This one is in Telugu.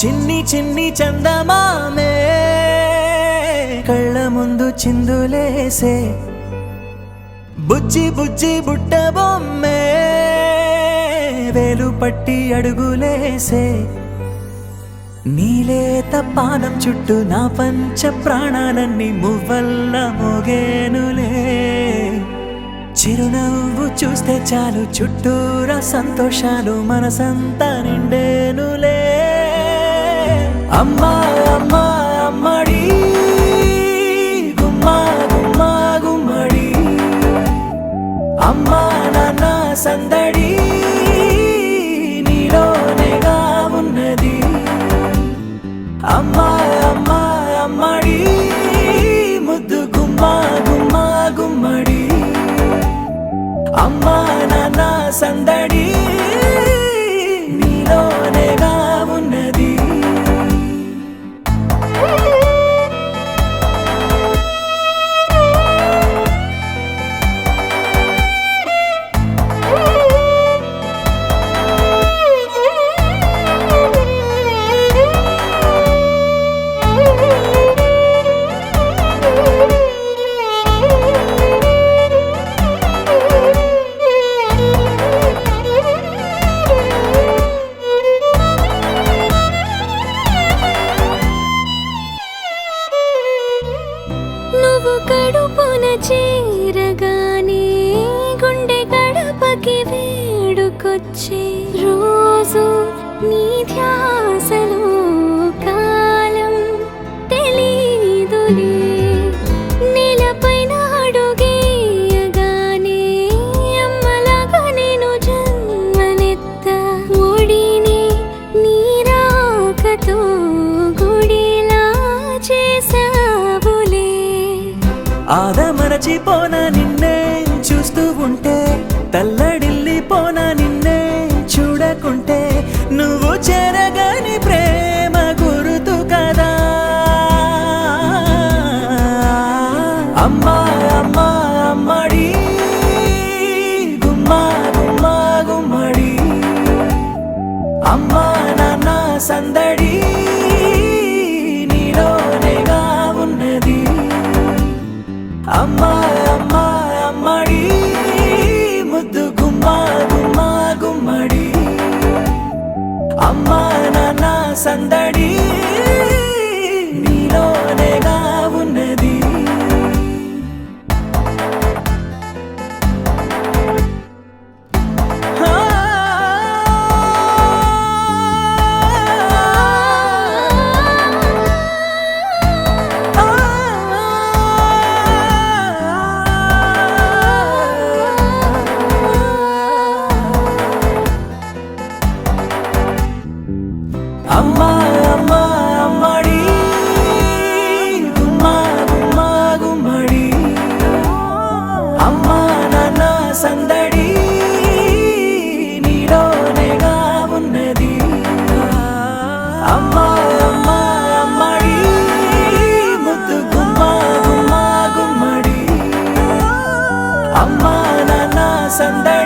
చిన్ని చిన్ని చందమామే కళ్ళ ముందు చిందులేసే బుజ్జి బుజ్జి బుట్ట బొమ్మే వేలు పట్టి అడుగులేసే నీలేత పానం చుట్టూ నా పంచ ప్రాణాలన్నీ మువ్వల్ల మోగేనులే చిరునవ్వు చూస్తే చాలు చుట్టూరా సంతోషాలు మనసంతా నిండేనులే అమ్మా అమ్మా అమ్మడి గుమ్మా గుమ్మా గుమ్మడి అమ్మా నాన్న సందడి నీలోనేగా ఉన్నది అమ్మా అమ్మా అమ్మడి ముద్దు గుమ్మా గుమ్మా గుమ్మడి అమ్మా నాన్న సందడి నీలోనేగా ఉన్నది కడుపున చేరగానే గుండె గడపకి వేడుకొచ్చే రోజు నీ ధ్యాసలో కాలం తెలీదులే నేలపైన అడుగేయగానే అమ్మలాగా నేను జన్మనెత్త ఒడిని నీ రాకతో గుడిలా చేసావులే ఆదమరచిపోన నిన్నే చూస్తూ ఉంటే తల్లడిల్లిపోన నిన్నే చూడకుంటే నువ్వు చెరగని ప్రేమ గురుతు కదా అమ్మా అమ్మా అమ్మడి గుమ్మా గుమ్మా గుమ్మడి అమ్మా నాన్న సందడి నీలోనేగా ఉన్నది అమ్మా అమ్మా అమ్మడి ముద్దు గుమ్మా గుమ్మా గుమ్మడి అమ్మా నాన్న సందడి నీలోనేగా ఉన్నది అమ్మా అమ్మా అమ్మడి గుమ్మా గుమ్మా గుమ్మడి అమ్మా నాన్న సందడి నీలోనేగా ఉన్నది అమ్మా అమ్మా అమ్మడి ముద్దు గుమ్మా గుమ్మా గుమ్మడి అమ్మా నాన్న సందడి